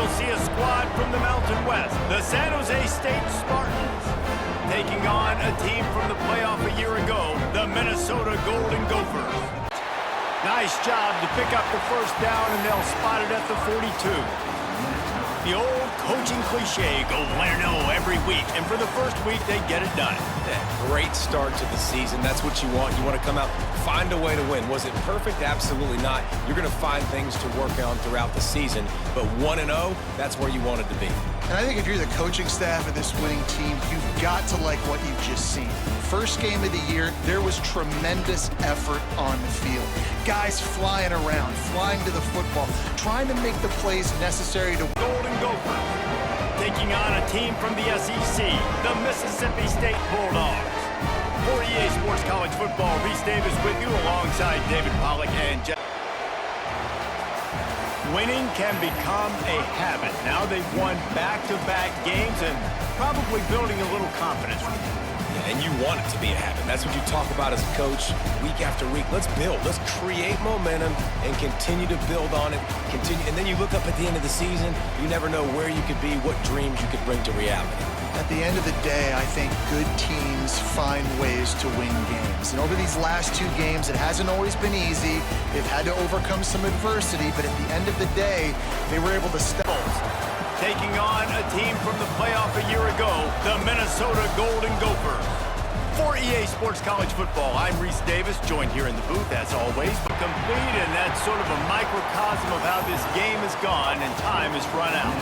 we'll see a squad from the Mountain West, the San Jose State Spartans, taking on a team from the playoff a year ago, the Minnesota Golden Gophers. Nice job to pick up the first down, and they'll spot it at the 42. The old coaching cliche, go win or no every week, and for the first week, they get it done. Yeah, great start to the season. That's what you want. You want to come out, find a way to win. Was it perfect? Absolutely not. You're going to find things to work on throughout the season, but 1-0, that's where you wanted to be. And I think if you're the coaching staff of this winning team, you've got to like what you've just seen. First game of the year, there was tremendous effort on the field. Guys flying around, flying to the football, trying to make the plays necessary to Golden Gophers, taking on a team from the SEC, the Mississippi State Bulldogs. For EA Sports College Football, Reese Davis with you alongside David Pollack and Jeff. Winning can become a habit. Now they've won back-to-back games and probably building a little confidence. Yeah, and you want it to be a habit. That's what you talk about as a coach week after week. Let's build. Let's create momentum and continue to build on it. Continue, and then you look up at the end of the season, you never know where you could be, what dreams you could bring to reality. At the end of the day, I think good teams find ways to win games. And over these last two games, it hasn't always been easy. They've had to overcome some adversity, but at the end of the day, they were able to step. Taking on a team from the playoff a year ago, the Minnesota Golden Gophers. For EA Sports College Football, I'm Reese Davis, joined here in the booth, as always, but complete, and that's sort of a microcosm of how this game has gone, and time has run out.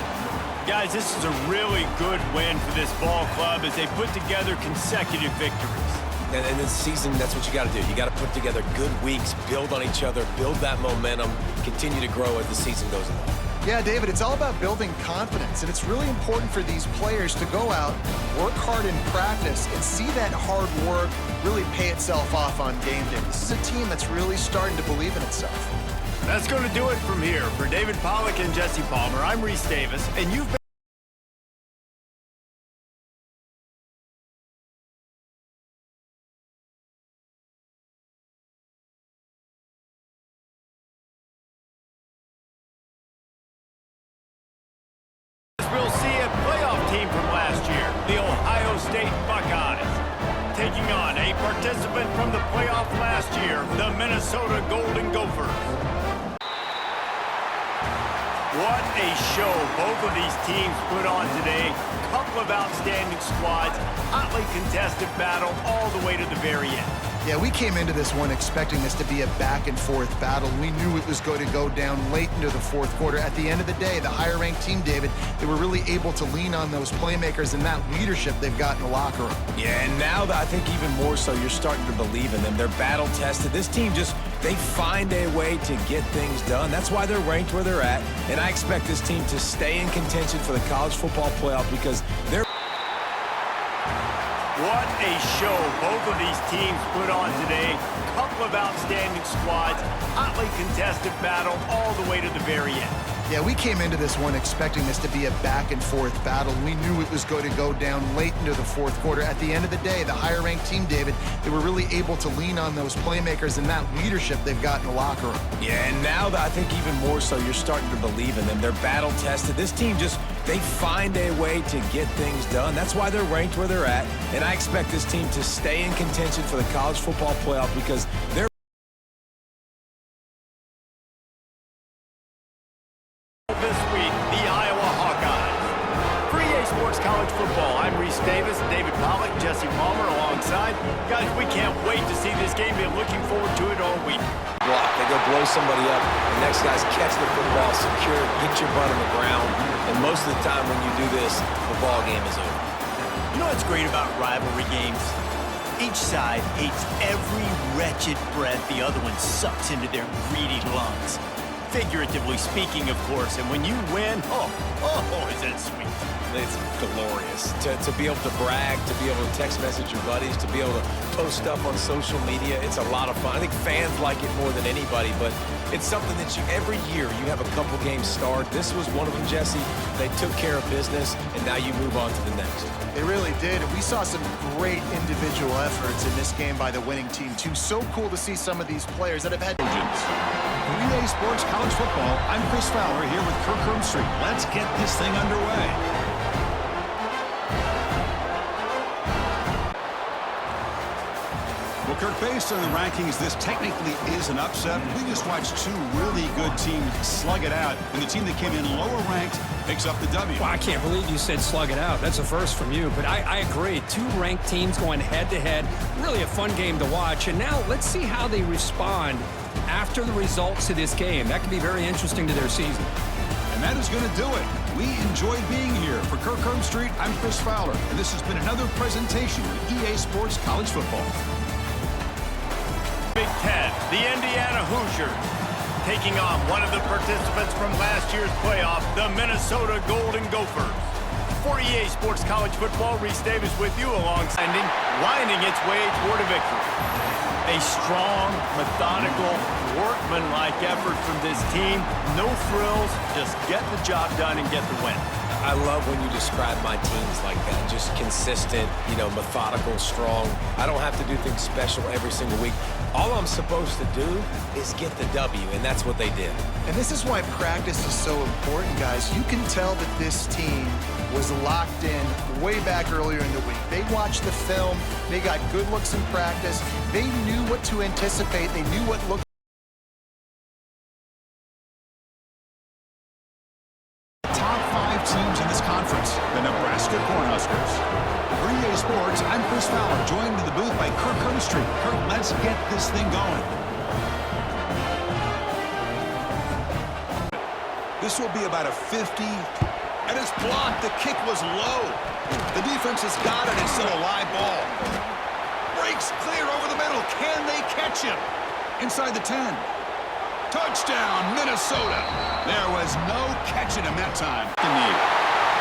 Guys, this is a really good win for this ball club as they put together consecutive victories. And this season, that's what you got to do. You got to put together good weeks, build on each other, build that momentum, continue to grow as the season goes along. Yeah, David, it's all about building confidence, and it's really important for these players to go out, work hard in practice, and see that hard work really pay itself off on game day. This is a team that's really starting to believe in itself. That's going to do it from here. For David Pollack and Jesse Palmer, I'm Reese Davis, and you've been we'll see a playoff team from last year, the Ohio State Buckeyes, taking on a participant from the playoff last year, the Minnesota Golden Gophers. What a show both of these teams put on today. Couple of outstanding squads, hotly contested battle all the way to the very end. Yeah, we came into this one expecting this to be a back-and-forth battle. We knew it was going to go down late into the fourth quarter. At the end of the day, the higher-ranked team, David, they were really able to lean on those playmakers and that leadership they've got in the locker room. Yeah, and now I think even more so, you're starting to believe in them. They're battle-tested. This team they find a way to get things done. That's why they're ranked where they're at, and I expect this team to stay in contention for the college football playoff because they're... What a show both of these teams put on today. Couple of outstanding squads, hotly contested battle all the way to the very end. Yeah, we came into this one expecting this to be a back-and-forth battle. We knew it was going to go down late into the fourth quarter. At the end of the day, the higher-ranked team, David, they were really able to lean on those playmakers and that leadership they've got in the locker room. Yeah, and now I think even more so, you're starting to believe in them. They're battle-tested. This team they find a way to get things done. That's why they're ranked where they're at, and I expect this team to stay in contention for the college football playoff because they're this week, the Iowa Hawkeyes. For EA Sports College Football, I'm Reese Davis, David Pollack, Jesse Palmer alongside. Guys, we can't wait to see this game. Been looking forward to it all week. block. They go blow somebody up. The next guy's catch the football, secure, get your butt on the ground. And most of the time when you do this, the ball game is over. You know what's great about rivalry games? Each side hates every wretched breath the other one sucks into their greedy lungs. Figuratively speaking, of course, and when you win, oh, is that sweet. it's glorious. To be able to brag, to be able to text message your buddies, to be able to post stuff on social media, it's a lot of fun. I think fans like it more than anybody, but it's something that every year you have a couple games start. This was one of them, Jesse. They took care of business, and now you move on to the next. They really did, and we saw some great individual efforts in this game by the winning team, too. So cool to see some of these players that have had... 3A Sports College Football, I'm Chris Fowler here with Kirk Street. Let's get this thing underway. Well, Kirk, based on the rankings, this technically is an upset. We just watched two really good teams slug it out, and the team that came in lower ranked picks up the W. Well, I can't believe you said slug it out. That's a first from you, but I agree. Two ranked teams going head-to-head. Really a fun game to watch, and now let's see how they respond after the results of this game. That could be very interesting to their season. And that is going to do it. We enjoyed being here. For Kirk Street, I'm Chris Fowler, and this has been another presentation of EA Sports College Football. Big Ten, the Indiana Hoosiers, taking on one of the participants from last year's playoff, the Minnesota Golden Gophers. For EA Sports College Football, Reese Davis with you alongside, winding its way toward a victory. A strong, methodical, workmanlike effort from this team. No frills, just get the job done and get the win. I love when you describe my teams like that. Just consistent, methodical, strong. I don't have to do things special every single week. All I'm supposed to do is get the W, and that's what they did. And this is why practice is so important, guys. You can tell that this team was locked in way back earlier in the week. They watched the film. They got good looks in practice. They knew what to anticipate. They knew what looked. Top 5 teams in this conference, the Nebraska Cornhuskers. For EA Sports, I'm Chris Fowler, joined in the booth by Kirk Street. Kirk, let's get this thing going. This will be about a 50, and it's blocked. The kick was low. The defense has got it. It's still a live ball. Breaks clear over the middle. Can they catch him? Inside the 10. Touchdown, Minnesota. There was no catching him that time.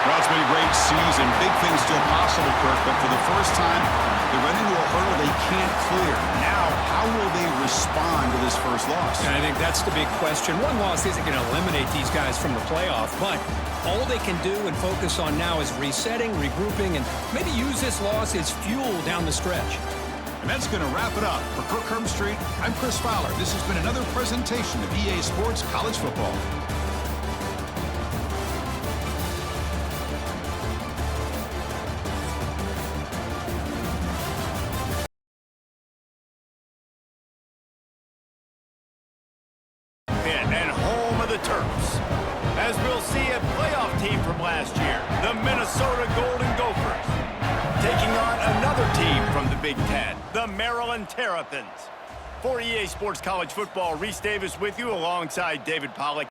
Well, it's been a great season. Big things still possible, Kirk, but for the first time, they run into a hurdle they can't clear. Now, how will they respond to this first loss? And I think that's the big question. One loss isn't going to eliminate these guys from the playoff, but all they can do and focus on now is resetting, regrouping, and maybe use this loss as fuel down the stretch. And that's going to wrap it up. For Kirk Street, I'm Chris Fowler. This has been another presentation of EA Sports College Football. And home of the Terps. As we'll see, a playoff team from last year, the Minnesota Golden Gophers, taking on another team from the Big Ten, the Maryland Terrapins. For EA Sports College Football, Reese Davis with you alongside David Pollack.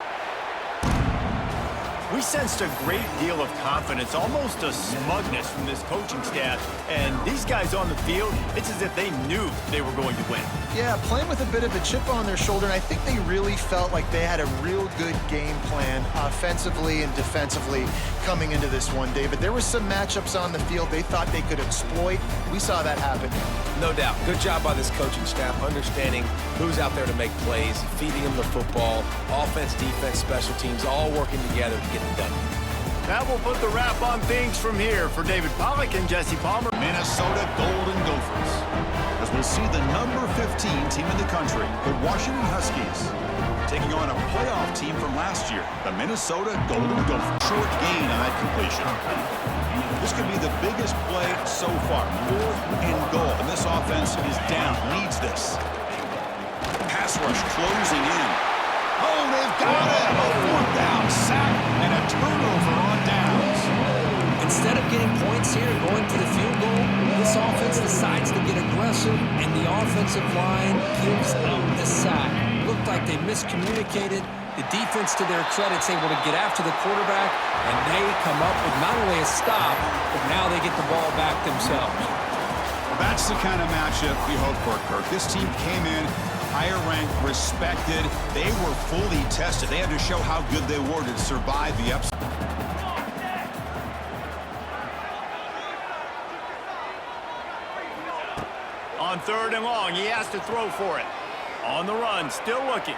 We sensed a great deal of confidence, almost a smugness from this coaching staff. And these guys on the field, it's as if they knew they were going to win. Yeah, playing with a bit of a chip on their shoulder, and I think they really felt like they had a real good game plan offensively and defensively coming into this one, David. There were some matchups on the field they thought they could exploit. We saw that happen. No doubt. Good job by this coaching staff, understanding who's out there to make plays, feeding them the football, offense, defense, special teams, all working together to get it done. That will put the wrap on things from here. For David Pollack and Jesse Palmer, Minnesota Golden Gophers. As we'll see the number 15 team in the country, the Washington Huskies, taking on a playoff team from last year, the Minnesota Golden Gophers. Short gain on that completion. This could be the biggest play so far. 4th and goal. And this offense is down. Needs this. Pass rush closing in. Oh, they've got it! A 4th down sack and a turnover on downs. Instead of getting points here and going to the field goal, this offense decides to get aggressive, and the offensive line gives up the sack. Looked like they miscommunicated. The defense, to their credit, is able to get after the quarterback, and they come up with not only a stop, but now they get the ball back themselves. Well, that's the kind of matchup we hope for, Kirk. This team came in higher ranked, respected. They were fully tested. They had to show how good they were to survive the upset. 3rd and long. He has to throw for it. On the run, still looking.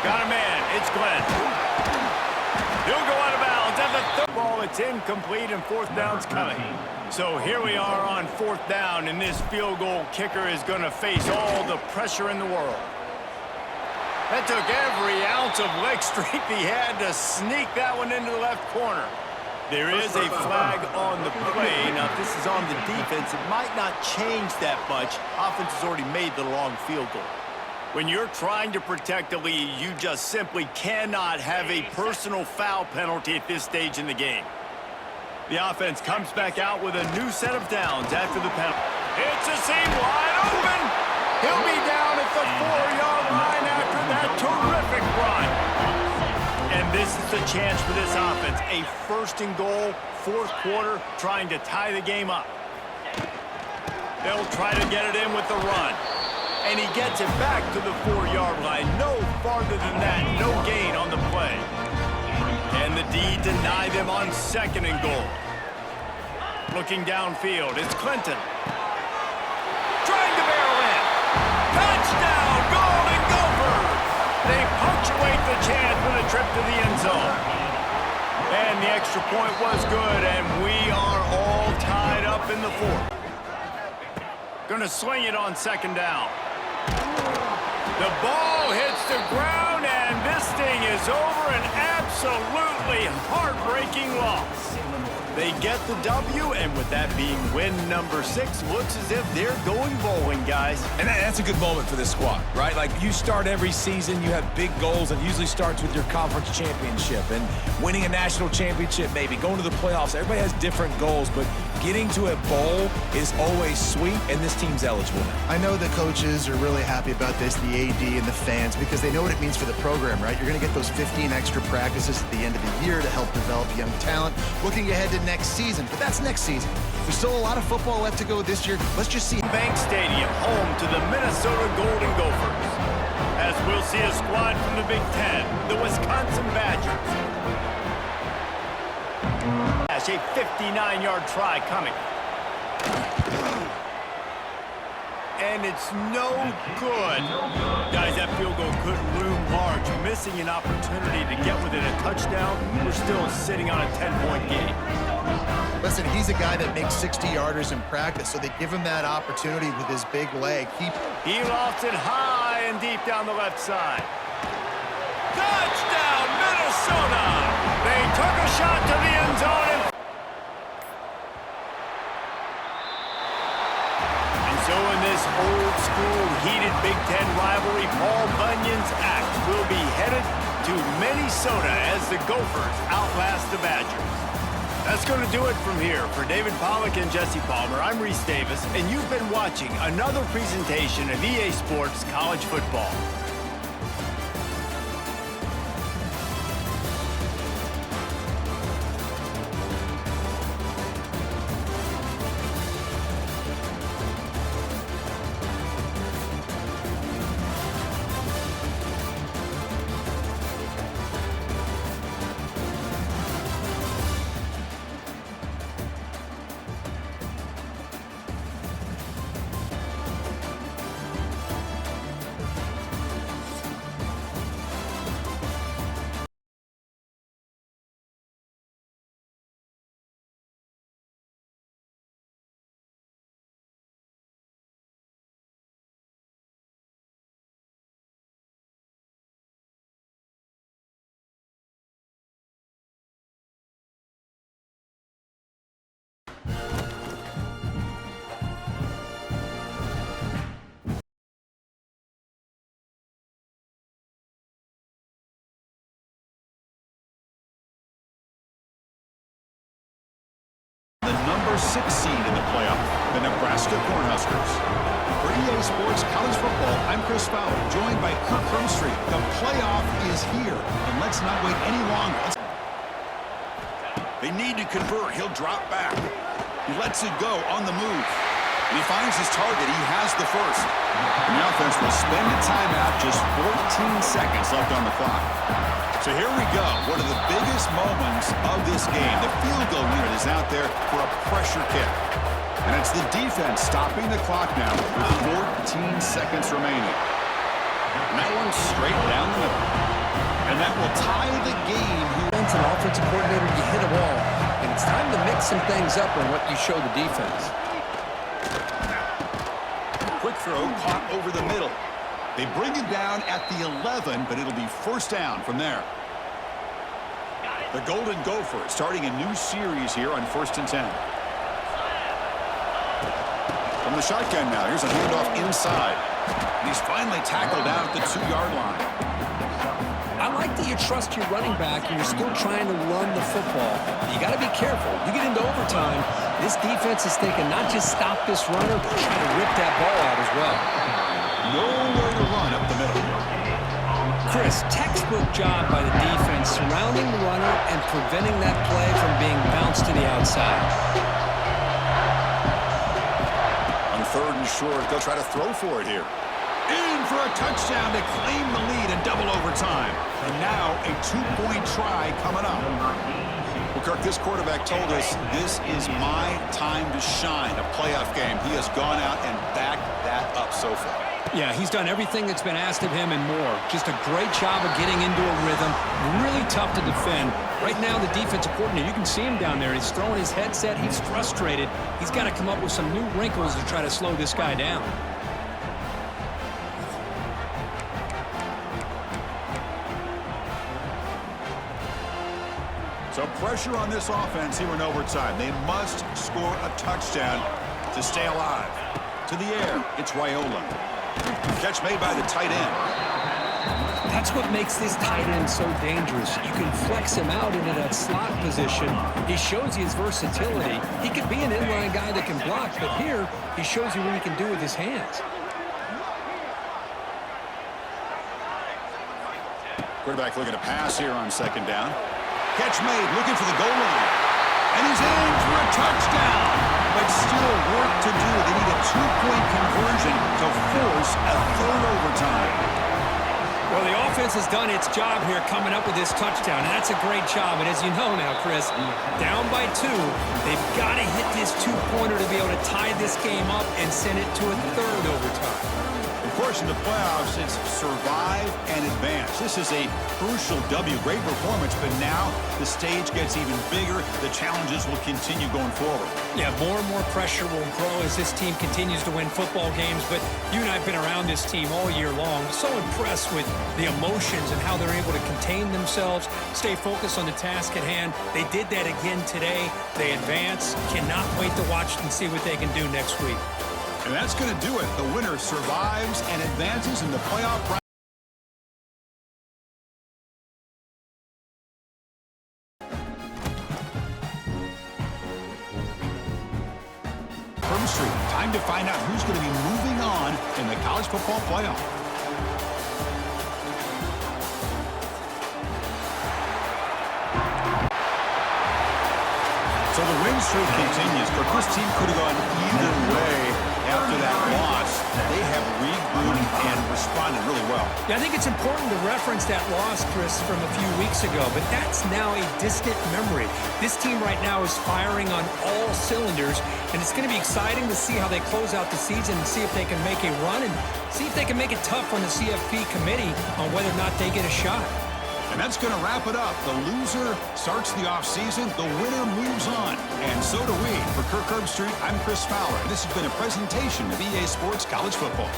Got a man. It's Glenn. He'll go out of bounds at the 3rd ball. It's incomplete, and 4th down's coming. So here we are on 4th down, and this field goal kicker is going to face all the pressure in the world. That took every ounce of leg strength he had to sneak that one into the left corner. There is a flag on the play. Now, if this is on the defense, it might not change that much. Offense has already made the long field goal. When you're trying to protect a lead, you just simply cannot have a personal foul penalty at this stage in the game. The offense comes back out with a new set of downs after the penalty. It's a seam wide open. He'll be down at the 4-yard line after that terrific run. And this is the chance for this offense. A 1st and goal, 4th quarter, trying to tie the game up. They'll try to get it in with the run. And he gets it back to the 4-yard line. No farther than that. No gain on the play. And the D deny them on 2nd and goal. Looking downfield, it's Clinton. Trying to barrel in. Touchdown, Golden Gophers! They punctuate the chance with a trip to the end zone. And the extra point was good, and we are all tied up in the 4th. Gonna swing it on 2nd down. The ball hits the ground, and this thing is over. An absolutely heartbreaking loss. They get the W, and with that being win number 6, looks as if they're going bowling, guys. And that's a good moment for this squad, right? Like, you start every season, you have big goals, and it usually starts with your conference championship and winning a national championship, maybe going to the playoffs. Everybody has different goals, but getting to a bowl is always sweet, and this team's eligible now. I know the coaches are really happy about this, the AD and the fans, because they know what it means for the program, right? You're going to get those 15 extra practices at the end of the year to help develop young talent. Looking ahead to next season, but that's next season. There's still a lot of football left to go this year. Let's just see. Bank Stadium, home to the Minnesota Golden Gophers. As we'll see a squad from the Big Ten, the Wisconsin Badgers. A 59-yard try coming. And it's no good. Guys, that field goal could loom large. Missing an opportunity to get within a touchdown. We're still sitting on a 10-point game. Listen, he's a guy that makes 60-yarders in practice, so they give him that opportunity with his big leg. He lofts it high and deep down the left side. Touchdown, Minnesota! They took a shot to the end zone. And so in this old-school, heated Big Ten rivalry, Paul Bunyan's act will be headed to Minnesota as the Gophers outlast the Badgers. That's going to do it from here. For David Pollack and Jesse Palmer, I'm Reese Davis, and you've been watching another presentation of EA Sports College Football. The number 6 seed in the playoff, the Nebraska Cornhuskers. For EA Sports College Football, I'm Chris Fowler, joined by Kirk Crumstreet. The playoff is here, and let's not wait any longer. They need to convert. He'll drop back. He lets it go on the move. And he finds his target. He has the first. And the offense will spend a timeout, just 14 seconds left on the clock. So here we go. One of the biggest moments of this game. The field goal unit is out there for a pressure kick. And it's the defense stopping the clock now with 14 seconds remaining. And that one's straight down the middle. And that will tie the game. As an offensive coordinator, you hit a wall, and it's time to mix some things up on what you show the defense. Quick throw caught over the middle. They bring it down at the 11, but it'll be first down from there. The Golden Gophers starting a new series here on 1st and 10. From the shotgun now, here's a handoff inside. And he's finally tackled out at the 2-yard line. I like that you trust your running back and you're still trying to run the football. You got to be careful. You get into overtime, this defense is thinking not just stop this runner, but try to rip that ball out as well. Nowhere to run up the middle. Chris, textbook job by the defense surrounding the runner and preventing that play from being bounced to the outside. On 3rd and short, they'll try to throw for it here. In for a touchdown to claim the lead in double overtime. And now a 2-point try coming up. Well, Kirk, this quarterback told us this is my time to shine, a playoff game. He has gone out and backed that up so far. Yeah, he's done everything that's been asked of him and more. Just a great job of getting into a rhythm. Really tough to defend. Right now, the defensive coordinator, you can see him down there. He's throwing his headset. He's frustrated. He's got to come up with some new wrinkles to try to slow this guy down. So pressure on this offense here in overtime. They must score a touchdown to stay alive. To the air, it's Raiola. Catch made by the tight end. That's what makes this tight end so dangerous. You can flex him out into that slot position. He shows you his versatility. He could be an inline guy that can block, but here he shows you what he can do with his hands. Quarterback looking to pass here on 2nd down. Catch made, looking for the goal line. And he's in for a touchdown. But still work to do. They need a 2-point conversion to force a 3rd overtime. Well, the offense has done its job here coming up with this touchdown, and that's a great job. And as you know now, Chris, down by 2, they've got to hit this 2-pointer to be able to tie this game up and send it to a 3rd overtime. Of course, in the playoffs, it's survive and advance. This is a crucial W. Great performance, but now the stage gets even bigger. The challenges will continue going forward. Yeah, more and more pressure will grow as this team continues to win football games, but you and I have been around this team all year long. So impressed with the emotions and how they're able to contain themselves, stay focused on the task at hand. They did that again today. They advance. Cannot wait to watch and see what they can do next week. And that's going to do it. The winner survives and advances in the playoff round. Street. Time to find out who's going to be moving on in the college football playoff. So the win streak continues, but this team could have gone either way after that loss. They have regrouped and responded really well. Yeah, I think it's important to reference that loss, Chris, from a few weeks ago, but that's now a distant memory. This team right now is firing on all cylinders, and it's going to be exciting to see how they close out the season and see if they can make a run and see if they can make it tough on the CFP committee on whether or not they get a shot. And that's going to wrap it up. The loser starts the offseason. The winner moves on. And so do we. For Kirk Herbstreit, I'm Chris Fowler. And this has been a presentation of EA Sports College Football.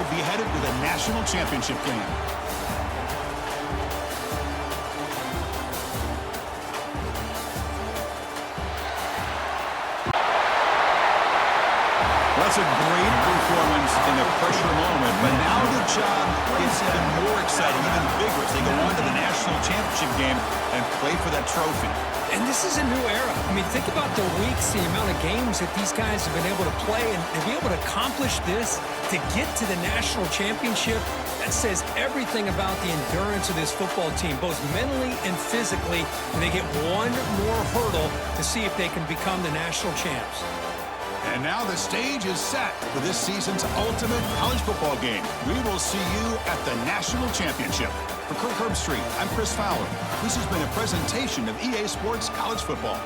Be headed to the national championship game. That's a great performance in a pressure moment, but now the job gets even more exciting, even bigger as they go on to the national championship game and play for that trophy. And this is a new era. I mean, think about the weeks, the amount of games that these guys have been able to play, and to be able to accomplish this, to get to the national championship, that says everything about the endurance of this football team, both mentally and physically, and they get one more hurdle to see if they can become the national champs. And now the stage is set for this season's ultimate college football game. We will see you at the national championship. For Kirk Herbstreit, I'm Chris Fowler. This has been a presentation of EA Sports College Football.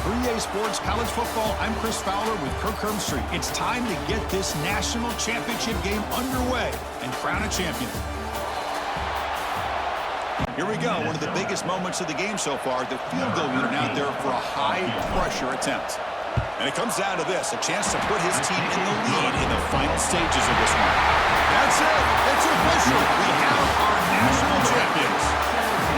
For EA Sports College Football, I'm Chris Fowler with Kirk Herbstreit. It's time to get this national championship game underway and crown a champion. Here we go, one of the biggest moments of the game so far. The field goal unit out there for a high-pressure attempt. And it comes down to this, a chance to put his team in the lead in the final stages of this one. That's it. It's official. We have our national champions.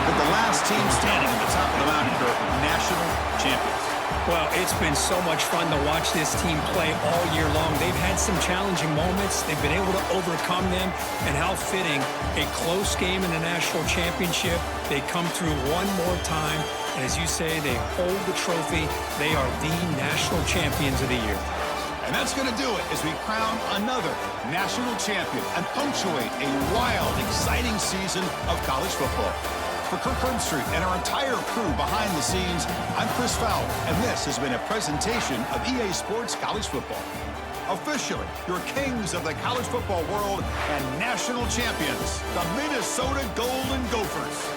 But the last team standing at the top of the mountain, Kirk, national champions. Well, it's been so much fun to watch this team play all year long. They've had some challenging moments. They've been able to overcome them. And how fitting, a close game in the national championship. They come through one more time. And as you say, they hold the trophy. They are the national champions of the year. And that's going to do it as we crown another national champion and punctuate a wild, exciting season of college football. For Kirk Herbstreit and our entire crew behind the scenes, I'm Chris Fowler, and this has been a presentation of EA Sports College Football. Officially, your kings of the college football world and national champions, the Minnesota Golden Gophers.